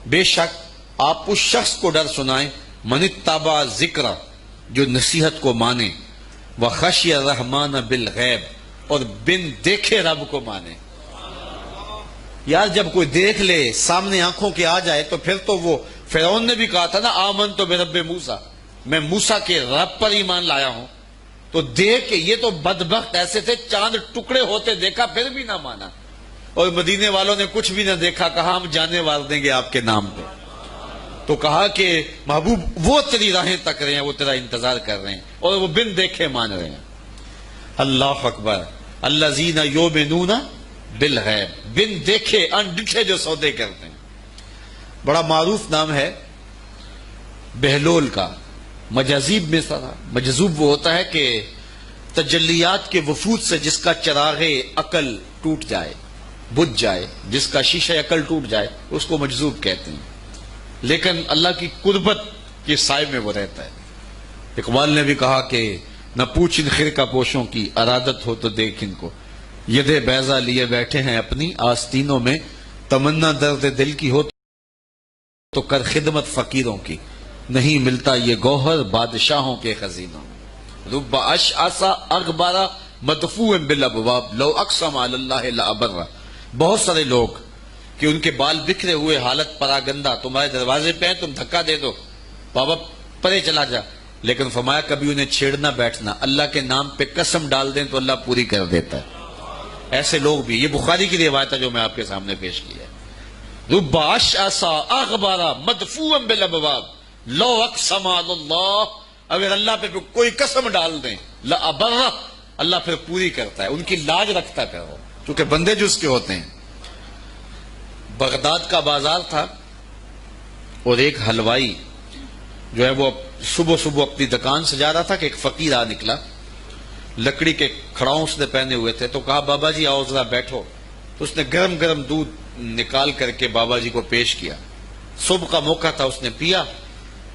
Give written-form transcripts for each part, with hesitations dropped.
بے شک آپ اس شخص کو ڈر سنائیں من اتبع ذکر، جو نصیحت کو مانے، وخشی الرحمن بالغیب، اور بن دیکھے رب کو مانے۔ یار جب کوئی دیکھ لے، سامنے آنکھوں کے آ جائے، تو پھر تو وہ فرعون نے بھی کہا تھا نا آمنت برب موسیٰ، میں موسیٰ کے رب پر ایمان لایا ہوں، تو دیکھ کے یہ تو بدبخت ایسے تھے چاند ٹکڑے ہوتے دیکھا پھر بھی نہ مانا، اور مدینے والوں نے کچھ بھی نہ دیکھا، کہا ہم جانے وار دیں گے آپ کے نام پہ، تو کہا کہ محبوب وہ تیری راہیں تک رہے ہیں، وہ تیرا انتظار کر رہے ہیں، اور وہ بن دیکھے مان رہے ہیں۔ اللہ اکبر، الذین یؤمنون بالغیب، بن دیکھے انڈٹھے جو سودے کرتے ہیں۔ بڑا معروف نام ہے بہلول کا، مجاذیب میں سارا مجذوب وہ ہوتا ہے کہ تجلیات کے وفود سے جس کا چراغ عقل ٹوٹ جائے، بجھ جائے، جس کا شیشہ عقل ٹوٹ جائے، اس کو مجذوب کہتے ہیں، لیکن اللہ کی قربت کے سائے میں وہ رہتا ہے۔ اقبال نے بھی کہا کہ نہ پوچھ ان خرقہ پوشوں کی، ارادت ہو تو دیکھ ان کو، ید بیضا لیے بیٹھے ہیں اپنی آستینوں میں، تمنا درد دل کی ہو تو کر خدمت فقیروں کی، نہیں ملتا یہ گوہر بادشاہوں کے خزینوں میں۔ رب اشعث اغبر مدفوع بالابواب لو اقسم علی اللہ لابر، بہت سارے لوگ کہ ان کے بال بکھرے ہوئے، حالت پراگندہ، تمہارے دروازے پہ ہیں، تم دھکا دے دو، بابا پرے چلا جا، لیکن فرمایا کبھی انہیں چھیڑنا بیٹھنا، اللہ کے نام پہ قسم ڈال دیں تو اللہ پوری کر دیتا ہے۔ ایسے لوگ بھی، یہ بخاری کی روایت ہے جو میں آپ کے سامنے پیش کی ہے۔ رب اشعث اغبر مدفوع بالابواب لو اقسم علی اللہ، اگر اللہ پہ کوئی قسم ڈال دیں، لابر، اللہ پھر پوری کرتا ہے، ان کی لاج رکھتا ہے پھر وہ، کیونکہ بندے جو اس کے ہوتے ہیں۔ بغداد کا بازار تھا، اور ایک حلوائی جو ہے وہ صبح صبح اپنی دکان سے جا رہا تھا کہ ایک فقیر آ نکلا، لکڑی کے کھڑاؤں اس نے پہنے ہوئے تھے، تو کہا بابا جی آؤ ذرا بیٹھو، تو اس نے گرم گرم دودھ نکال کر کے بابا جی کو پیش کیا، صبح کا موقع تھا، اس نے پیا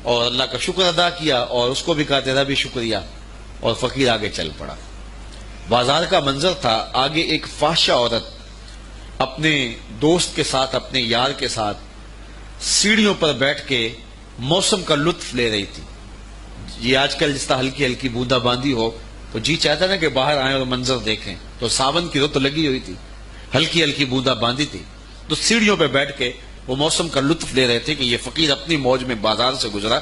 اور اللہ کا شکر ادا کیا، اور اس کو بھی کہا تیرا بھی شکریہ، اور فقیر آگے چل پڑا۔ بازار کا منظر تھا، آگے ایک فاحشہ عورت اپنے دوست کے ساتھ، اپنے یار کے ساتھ سیڑھیوں پر بیٹھ کے موسم کا لطف لے رہی تھی۔ یہ آج کل جس طرح ہلکی ہلکی بوندا باندی ہو تو جی چاہتا نا کہ باہر آئیں اور منظر دیکھیں، تو ساون کی رت لگی ہوئی تھی، ہلکی ہلکی بوندا باندی تھی، تو سیڑھیوں پہ بیٹھ کے وہ موسم کا لطف لے رہے تھے کہ یہ فقیر اپنی موج میں بازار سے گزرا،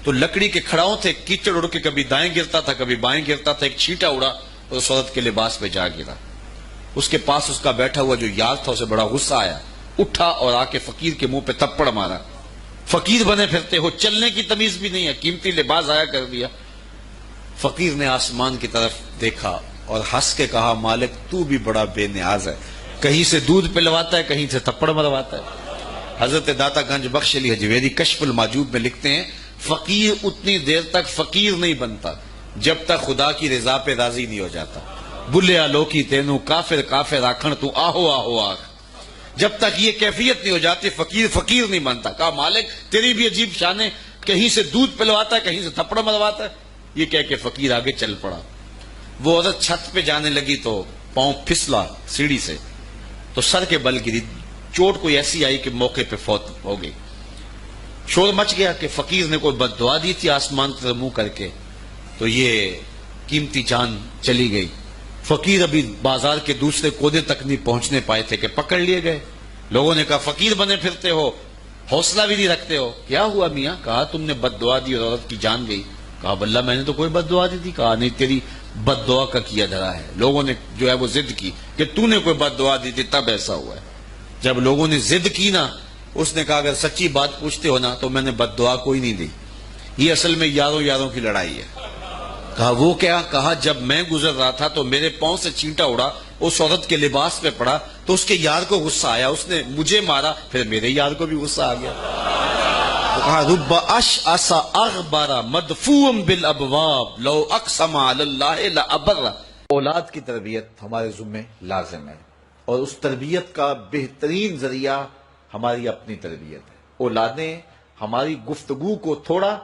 تو لکڑی کے کھڑاؤں تھے، کیچڑ اڑ کے کبھی دائیں گرتا تھا کبھی بائیں گرتا تھا، ایک چھینٹا اڑا اور اس عورت کے لباس پہ جا گرا۔ اس کے پاس اس کا بیٹھا ہوا جو یار تھا اسے بڑا غصہ آیا، اٹھا اور آ کے فقیر کے منہ پہ تھپڑ مارا۔ فقیر بنے پھرتے ہو، چلنے کی تمیز بھی نہیں ہے، قیمتی لباس ضائع کر دیا۔ فقیر نے آسمان کی طرف دیکھا اور ہنس کے کہا مالک تو بھی بڑا بے نیاز ہے، کہیں سے دودھ پلواتا ہے کہیں سے تھپڑ مرواتا ہے۔ حضرت داتا گنج بخش علی حجویری کشف الماجوب میں لکھتے ہیں فقیر اتنی دیر تک فقیر نہیں بنتا جب تک خدا کی رضا پہ راضی نہیں ہو جاتا۔ بلیا لوکی تینوں کافر کافر آکھن تو آہو آہو آکھ، جب تک یہ کیفیت نہیں ہو جاتی فقیر فقیر نہیں بنتا۔ کہا مالک تیری بھی عجیب شان ہے، کہیں سے دودھ پلواتا ہے کہیں سے تھپڑ مرواتا ہے۔ یہ کہہ کے فقیر آگے چل پڑا۔ وہ عورت چھت پہ جانے لگی تو پاؤں پھسلا سیڑھی سے تو سر کے بل گری، چوٹ کوئی ایسی آئی کہ موقع پہ فوت ہو گئی۔ شور مچ گیا کہ فقیر نے کوئی بد دعا دی تھی آسمان کی طرف منہ کر کے، تو یہ قیمتی جان چلی گئی۔ فقیر ابھی بازار کے دوسرے کونے تک نہیں پہنچنے پائے تھے کہ پکڑ لیے گئے۔ لوگوں نے کہا فقیر بنے پھرتے ہو، حوصلہ بھی نہیں رکھتے ہو، کیا ہوا میاں؟ کہا تم نے بد دعا دی اور عورت کی جان گئی۔ کہا واللہ میں نے تو کوئی بد دعا دی تھی۔ کہا نہیں، تیری بد دعا کا کیا دھرا ہے، لوگوں نے جو ہے وہ ضد کی کہ تو نے کوئی بد دعا دی تھی تب ایسا ہوا ہے۔ جب لوگوں نے ضد کی نا، اس نے کہا اگر سچی بات پوچھتے ہو نا تو میں نے بد دعا کوئی نہیں دی، یہ اصل میں یاروں یاروں کی لڑائی ہے۔ کہا وہ کیا؟ کہا جب میں گزر رہا تھا تو میرے پاؤں سے چینٹا اڑا، اس عورت کے لباس پہ پڑا تو اس کے یار کو غصہ آیا، اس نے مجھے مارا، پھر میرے یار کو بھی غصہ آ گیا۔ تو کہا رب اشعث اغبر مدفوع بالابواب لو اقسم علی اللہ لابر۔ اولاد کی تربیت ہمارے ذمہ لازم ہے، اور اس تربیت کا بہترین ذریعہ ہماری اپنی تربیت ہے۔ اولادیں ہماری گفتگو کو تھوڑا،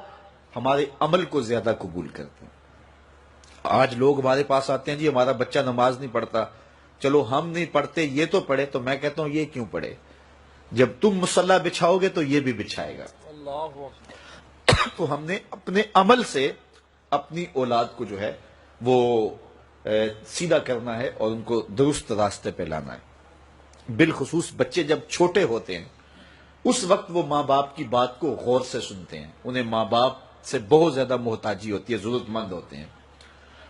ہمارے عمل کو زیادہ قبول کرتے ہیں۔ آج لوگ ہمارے پاس آتے ہیں جی ہمارا بچہ نماز نہیں پڑھتا، چلو ہم نہیں پڑھتے یہ تو پڑھے، تو میں کہتا ہوں یہ کیوں پڑھے؟ جب تم مصلی بچھاؤ گے تو یہ بھی بچھائے گا. تو ہم نے اپنے عمل سے اپنی اولاد کو جو ہے وہ سیدھا کرنا ہے اور ان کو درست راستے پہ لانا ہے. بالخصوص بچے جب چھوٹے ہوتے ہیں اس وقت وہ ماں باپ کی بات کو غور سے سنتے ہیں. انہیں ماں باپ سے بہت زیادہ محتاجی ہوتی ہے، ضرورت مند ہوتے ہیں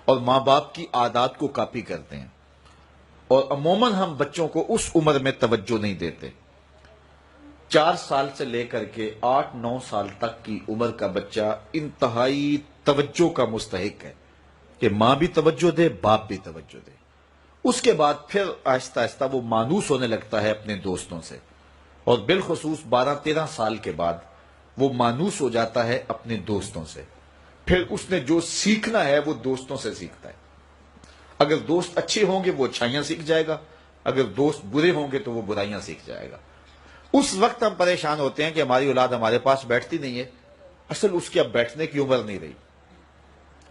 اور ماں باپ کی عادات کو کاپی کرتے ہیں. اور عموماً ہم بچوں کو اس عمر میں توجہ نہیں دیتے. 4 سال سے لے کر کے 8-9 سال تک کی عمر کا بچہ انتہائی توجہ کا مستحق ہے کہ ماں بھی توجہ دے، باپ بھی توجہ دے. اس کے بعد پھر آہستہ آہستہ وہ مانوس ہونے لگتا ہے اپنے دوستوں سے، اور بالخصوص 12-13 سال کے بعد وہ مانوس ہو جاتا ہے اپنے دوستوں سے. پھر اس نے جو سیکھنا ہے وہ دوستوں سے سیکھتا ہے. اگر دوست اچھے ہوں گے وہ اچھائیاں سیکھ جائے گا، اگر دوست برے ہوں گے تو وہ برائیاں سیکھ جائے گا. اس وقت ہم پریشان ہوتے ہیں کہ ہماری اولاد ہمارے پاس بیٹھتی نہیں ہے. اصل اس کی اب بیٹھنے کی عمر نہیں رہی،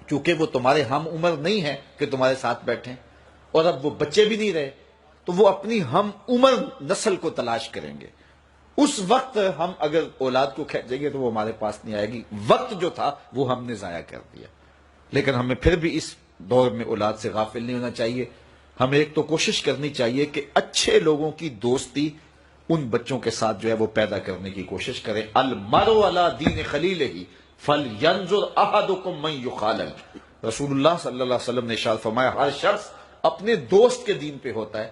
کیونکہ وہ تمہارے ہم عمر نہیں ہے کہ تمہارے ساتھ بیٹھیں، اور اب وہ بچے بھی نہیں رہے تو وہ اپنی ہم عمر نسل کو تلاش کریں گے. اس وقت ہم اگر اولاد کو کھینچیں گے تو وہ ہمارے پاس نہیں آئے گی. وقت جو تھا وہ ہم نے ضائع کر دیا. لیکن ہمیں پھر بھی اس دور میں اولاد سے غافل نہیں ہونا چاہیے. ہمیں ایک تو کوشش کرنی چاہیے کہ اچھے لوگوں کی دوستی ان بچوں کے ساتھ جو ہے وہ پیدا کرنے کی کوشش کریں. المرء علی دین خلیلہ فلینظر احدکم من یخالل. رسول اللہ صلی اللہ علیہ وسلم نے ارشاد فرمایا ہر شخص اپنے دوست کے دین پہ ہوتا ہے،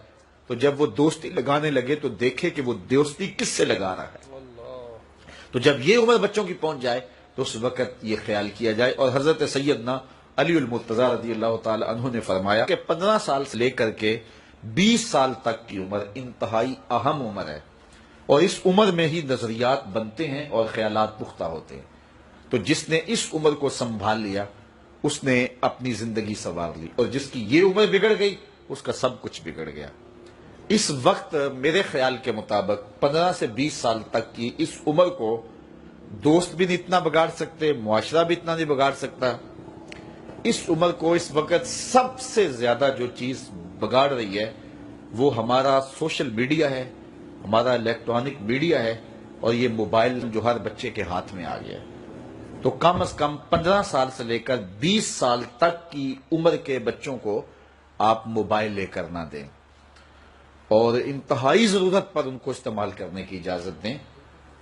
تو جب وہ دوستی لگانے لگے تو دیکھے کہ وہ دوستی کس سے لگا رہا ہے. تو جب یہ عمر بچوں کی پہنچ جائے تو اس وقت یہ خیال کیا جائے. اور حضرت سیدنا علی المرتضی رضی اللہ تعالی عنہ نے فرمایا کہ 15 سال سے لے کر کے 20 سال تک کی عمر انتہائی اہم عمر ہے، اور اس عمر میں ہی نظریات بنتے ہیں اور خیالات پختہ ہوتے ہیں. تو جس نے اس عمر کو سنبھال لیا اس نے اپنی زندگی سنوار لی، اور جس کی یہ عمر بگڑ گئی اس کا سب کچھ بگڑ گیا. اس وقت میرے خیال کے مطابق 15 سے 20 سال تک کی اس عمر کو دوست بھی نہیں اتنا بگاڑ سکتے، معاشرہ بھی اتنا نہیں بگاڑ سکتا. اس عمر کو اس وقت سب سے زیادہ جو چیز بگاڑ رہی ہے وہ ہمارا سوشل میڈیا ہے، ہمارا الیکٹرانک میڈیا ہے، اور یہ موبائل جو ہر بچے کے ہاتھ میں آ گیا ہے. تو کم از کم 15 سال سے لے کر 20 سال تک کی عمر کے بچوں کو آپ موبائل لے کر نہ دیں، اور انتہائی ضرورت پر ان کو استعمال کرنے کی اجازت دیں.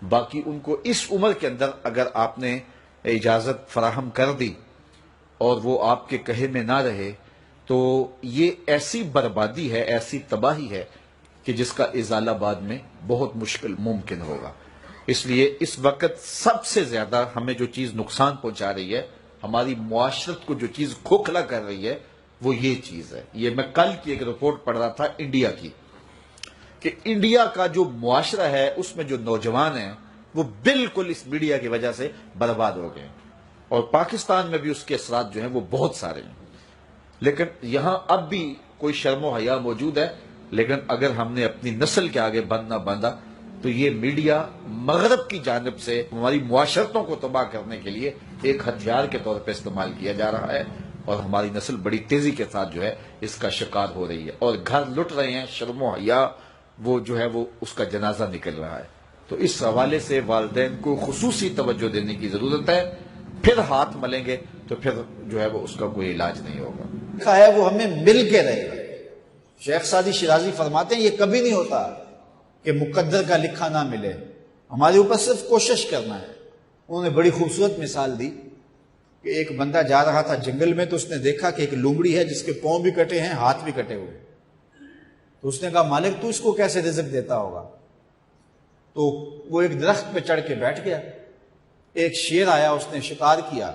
باقی ان کو اس عمر کے اندر اگر آپ نے اجازت فراہم کر دی اور وہ آپ کے کہے میں نہ رہے تو یہ ایسی بربادی ہے، ایسی تباہی ہے کہ جس کا ازالہ بعد میں بہت مشکل ممکن ہوگا. اس لیے اس وقت سب سے زیادہ ہمیں جو چیز نقصان پہنچا رہی ہے، ہماری معاشرت کو جو چیز کھوکھلا کر رہی ہے وہ یہ چیز ہے. یہ میں کل کی ایک رپورٹ پڑھ رہا تھا انڈیا کی، کہ انڈیا کا جو معاشرہ ہے اس میں جو نوجوان ہیں وہ بالکل اس میڈیا کی وجہ سے برباد ہو گئے، اور پاکستان میں بھی اس کے اثرات جو ہیں وہ بہت سارے ہیں. لیکن یہاں اب بھی کوئی شرم و حیا موجود ہے، لیکن اگر ہم نے اپنی نسل کے آگے بند نہ باندھا تو یہ میڈیا مغرب کی جانب سے ہماری معاشرتوں کو تباہ کرنے کے لیے ایک ہتھیار کے طور پہ استعمال کیا جا رہا ہے، اور ہماری نسل بڑی تیزی کے ساتھ جو ہے اس کا شکار ہو رہی ہے، اور گھر لٹ رہے ہیں. شرم و حیا وہ جو ہے وہ اس کا جنازہ نکل رہا ہے. تو اس حوالے سے والدین کو خصوصی توجہ دینے کی ضرورت ہے. پھر ہاتھ ملیں گے تو پھر جو ہے وہ اس کا کوئی علاج نہیں ہوگا. لکھا ہے وہ ہمیں مل کے رہے گا. شیخ سعدی شیرازی فرماتے ہیں یہ کبھی نہیں ہوتا کہ مقدر کا لکھا نہ ملے، ہمارے اوپر صرف کوشش کرنا ہے. انہوں نے بڑی خوبصورت مثال دی کہ ایک بندہ جا رہا تھا جنگل میں تو اس نے دیکھا کہ ایک لومڑی ہے جس کے پاؤں بھی کٹے ہیں، ہاتھ بھی کٹے ہوئے. تو اس نے کہا مالک تو اس کو کیسے رزق دیتا ہوگا؟ تو وہ ایک درخت پہ چڑھ کے بیٹھ گیا. ایک شیر آیا، اس نے شکار کیا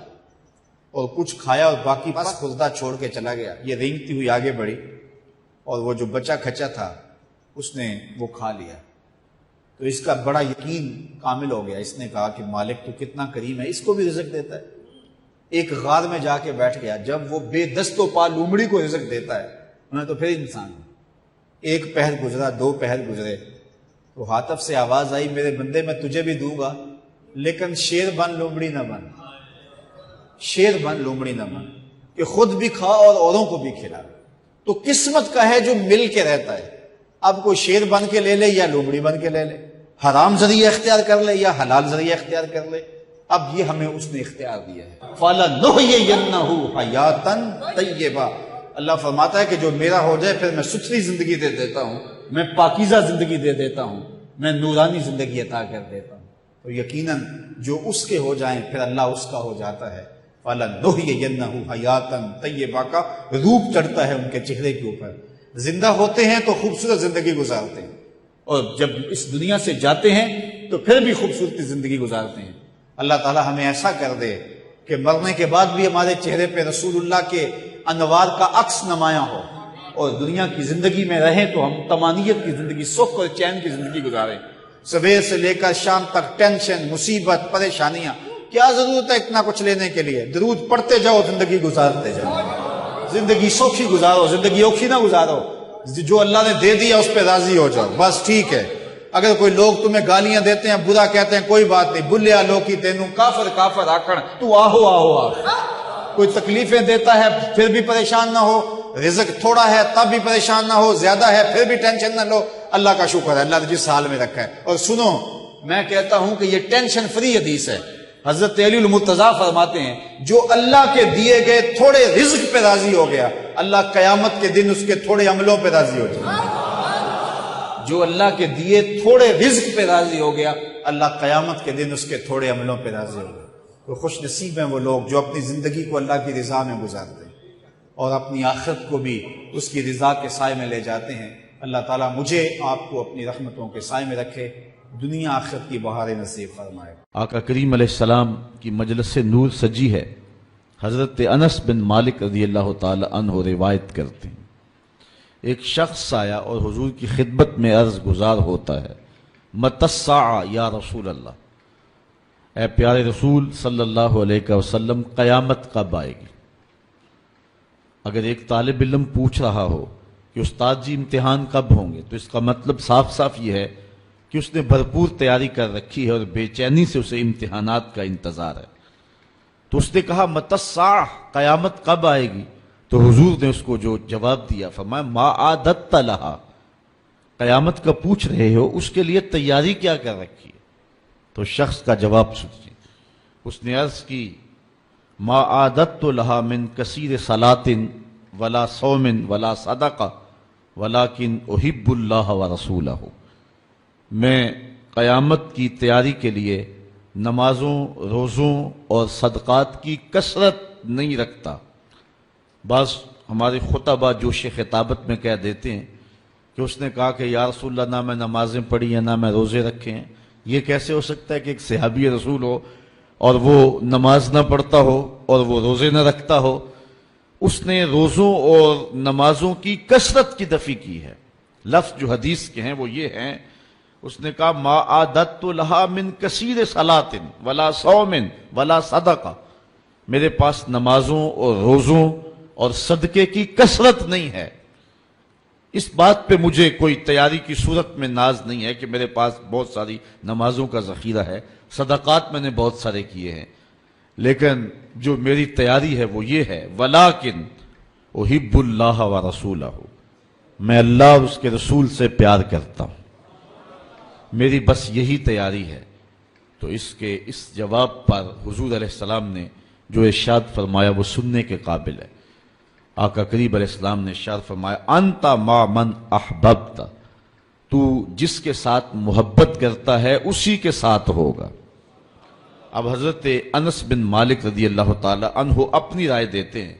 اور کچھ کھایا اور باقی بس خوردہ چھوڑ کے چلا گیا. یہ رینگتی ہوئی آگے بڑھی اور وہ جو بچہ کھچا تھا اس نے وہ کھا لیا. تو اس کا بڑا یقین کامل ہو گیا. اس نے کہا کہ مالک تو کتنا کریم ہے، اس کو بھی رزق دیتا ہے. ایک غار میں جا کے بیٹھ گیا. جب وہ بے دست و پا لومڑی کو رزق دیتا ہے انہیں تو پھر انسان. ایک پہر گزرا، 2 پہر گزرے تو حاطف سے آواز آئی میرے بندے میں تجھے بھی دوں گا لیکن شیر بن لومڑی نہ بن. شیر بن لومڑی نہ بن کہ خود بھی کھا اور اوروں کو بھی کھلا. تو قسمت کا ہے جو مل کے رہتا ہے. اب کوئی شیر بن کے لے لے یا لومڑی بن کے لے لے، حرام ذریعہ اختیار کر لے یا حلال ذریعہ اختیار کر لے، اب یہ ہمیں اس نے اختیار دیا ہے۔ فَلَنُحْيِيَنَّهُ حَيَاتًا طَيِّبَةً، اللہ فرماتا ہے کہ جو میرا ہو جائے پھر میں ستھری زندگی دے دیتا ہوں، میں پاکیزہ زندگی دے دیتا ہوں، میں نورانی زندگی عطا کر دیتا ہوں۔ تو یقیناً جو اس کے ہو جائیں پھر اللہ اس کا ہو جاتا ہے۔ فَلَنُحْيِيَنَّهُ حَيَاتًا طَيِّبَةً کا روپ چڑھتا ہے ان کے چہرے کے اوپر، زندہ ہوتے ہیں تو خوبصورت زندگی گزارتے ہیں، اور جب اس دنیا سے جاتے ہیں تو پھر بھی خوبصورت زندگی گزارتے ہیں۔ اللہ تعالی ہمیں ایسا کر دے کہ مرنے کے بعد بھی ہمارے چہرے پہ رسول اللہ کے انوار کا عکس نمایاں ہو، اور دنیا کی زندگی میں رہیں تو ہم طمانیت کی زندگی، سکھ اور چین کی زندگی گزاریں۔ صبح سے لے کر شام تک ٹینشن، مصیبت، پریشانیاں، کیا ضرورت ہے اتنا کچھ لینے کے لیے؟ درود پڑھتے جاؤ، زندگی گزارتے جاؤ، زندگی سوکھی گزارو، زندگی اوکھی نہ گزارو، جو اللہ نے دے دیا اس پہ راضی ہو جاؤ، بس ٹھیک ہے۔ اگر کوئی لوگ تمہیں گالیاں دیتے ہیں، برا کہتے ہیں، کوئی بات نہیں، بلیا لوکی تینوں کافر کافر آکھن، تو آہو آہو آخ۔ کوئی تکلیفیں دیتا ہے پھر بھی پریشان نہ ہو، رزق تھوڑا ہے تب بھی پریشان نہ ہو، زیادہ ہے پھر بھی ٹینشن نہ لو، اللہ کا شکر ہے، اللہ نے جس حال میں رکھا ہے۔ اور سنو، میں کہتا ہوں کہ یہ ٹینشن فری حدیث ہے۔ حضرت علی المرتضیٰ فرماتے ہیں جو اللہ کے دیے گئے تھوڑے رزق پہ راضی ہو گیا، اللہ قیامت کے دن اس کے تھوڑے عملوں پہ راضی ہو جائے۔ جو اللہ کے دیے تھوڑے رزق پہ راضی ہو گیا، اللہ قیامت کے دن اس کے تھوڑے عملوں پہ راضی ہو گیا۔ تو خوش نصیب ہیں وہ لوگ جو اپنی زندگی کو اللہ کی رضا میں گزارتے ہیں اور اپنی آخرت کو بھی اس کی رضا کے سائے میں لے جاتے ہیں۔ اللہ تعالیٰ مجھے آپ کو اپنی رحمتوں کے سائے میں رکھے، دنیا آخرت کی بہاریں نصیب فرمائے۔ آقا کریم علیہ السلام کی مجلس نور سجی ہے۔ حضرت انس بن مالک رضی اللہ تعالی عنہ روایت کرتے ہیں، ایک شخص آیا اور حضور کی خدمت میں عرض گزار ہوتا ہے، متی الساعہ یا رسول اللہ، اے پیارے رسول صلی اللہ علیہ وسلم، قیامت کب آئے گی؟ اگر ایک طالب علم پوچھ رہا ہو کہ استاد جی امتحان کب ہوں گے، تو اس کا مطلب صاف صاف یہ ہے کہ اس نے بھرپور تیاری کر رکھی ہے اور بے چینی سے اسے امتحانات کا انتظار ہے۔ تو اس نے کہا متی الساعہ، قیامت کب آئے گی؟ تو حضور نے اس کو جو جواب دیا، فرمایا ما عادت لہا، قیامت کا پوچھ رہے ہو، اس کے لیے تیاری کیا کر رکھی ہے؟ تو شخص کا جواب سنیے، اس نے عرض کی ما عادت لہا من کثیر صلاۃ ولا صوم ولا صدقہ ولکن احب اللہ ورسولہ، میں قیامت کی تیاری کے لیے نمازوں، روزوں اور صدقات کی کثرت نہیں رکھتا۔ بعض ہمارے خطبہ جوش خطابت میں کہہ دیتے ہیں کہ اس نے کہا کہ یا رسول اللہ، نہ میں نمازیں پڑھی ہیں نہ میں روزے رکھے ہیں۔ یہ کیسے ہو سکتا ہے کہ ایک صحابی رسول ہو اور وہ نماز نہ پڑھتا ہو اور وہ روزے نہ رکھتا ہو؟ اس نے روزوں اور نمازوں کی کثرت کی نفی کی ہے۔ لفظ جو حدیث کے ہیں وہ یہ ہیں، اس نے کہا ما عادت لہا من کثیر صلاۃ ولا صوم ولا صدقہ، میرے پاس نمازوں اور روزوں اور صدقے کی کثرت نہیں ہے۔ اس بات پہ مجھے کوئی تیاری کی صورت میں ناز نہیں ہے کہ میرے پاس بہت ساری نمازوں کا ذخیرہ ہے، صدقات میں نے بہت سارے کیے ہیں، لیکن جو میری تیاری ہے وہ یہ ہے ولیکن احب اللہ ورسولہ، میں اللہ اور اس کے رسول سے پیار کرتا ہوں، میری بس یہی تیاری ہے۔ تو اس جواب پر حضور علیہ السلام نے جو ارشاد فرمایا وہ سننے کے قابل ہے۔ آقا کریم علیہ السلام نے ارشاد فرمایا انت مع من احببت، تو جس کے ساتھ محبت کرتا ہے اسی کے ساتھ ہوگا۔ اب حضرت انس بن مالک رضی اللہ تعالی عنہ اپنی رائے دیتے ہیں،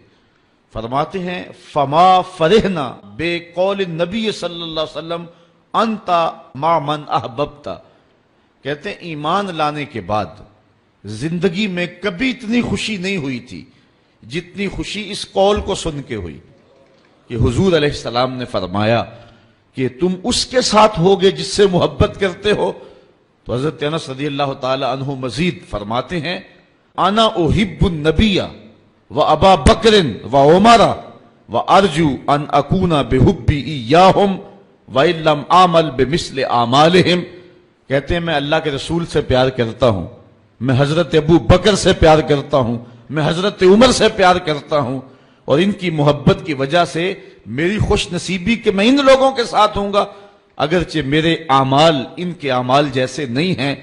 فرماتے ہیں فما فرحنا بے قول نبی صلی اللہ علیہ وسلم انت مع من احببت، کہتے ہیں ایمان لانے کے بعد زندگی میں کبھی اتنی خوشی نہیں ہوئی تھی جتنی خوشی اس قول کو سن کے ہوئی کہ حضور علیہ السلام نے فرمایا کہ تم اس کے ساتھ ہوگے جس سے محبت کرتے ہو۔ تو حضرت انس رضی اللہ تعالی عنہ مزید فرماتے ہیں انا احب النبی و ابا بکر و عمر و ارجو ان اکون بحبی ایاہم وَإِن لَمْ آمَلْ بِمِثْلِ آمَالِهِمْ، کہتے ہیں میں اللہ کے رسول سے پیار کرتا ہوں، میں حضرت ابو بکر سے پیار کرتا ہوں، میں حضرت عمر سے پیار کرتا ہوں، اور ان کی محبت کی وجہ سے میری خوش نصیبی کہ میں ان لوگوں کے ساتھ ہوں گا۔ اگرچہ میرے اعمال ان کے اعمال جیسے نہیں ہیں،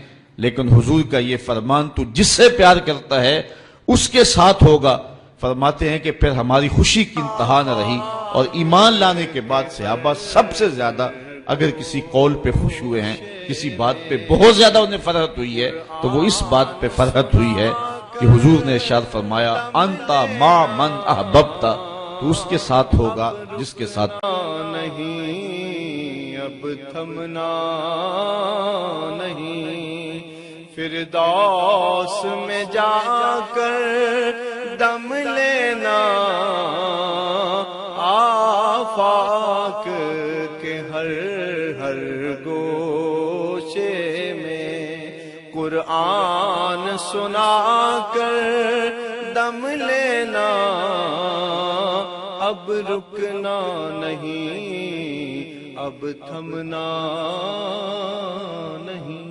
لیکن حضور کا یہ فرمان تو جس سے پیار کرتا ہے اس کے ساتھ ہوگا۔ فرماتے ہیں کہ پھر ہماری خوشی کی انتہا نہ رہی، اور ایمان لانے کے بعد صحابہ سب سے زیادہ اگر کسی قول پہ خوش ہوئے ہیں، کسی بات پہ بہت زیادہ انہیں فرحت ہوئی ہے، تو وہ اس بات پہ فرحت ہوئی ہے کہ حضور نے ارشاد فرمایا انتا ما من احببتا، تو اس کے ساتھ ہوگا جس کے ساتھ نہیں اب تھمنا نہیں، فردوس میں جا کر دم لینا، آفاق کے ہر ہر گوشے میں قرآن سنا کر دم لینا، اب رکنا نہیں اب تھمنا نہیں۔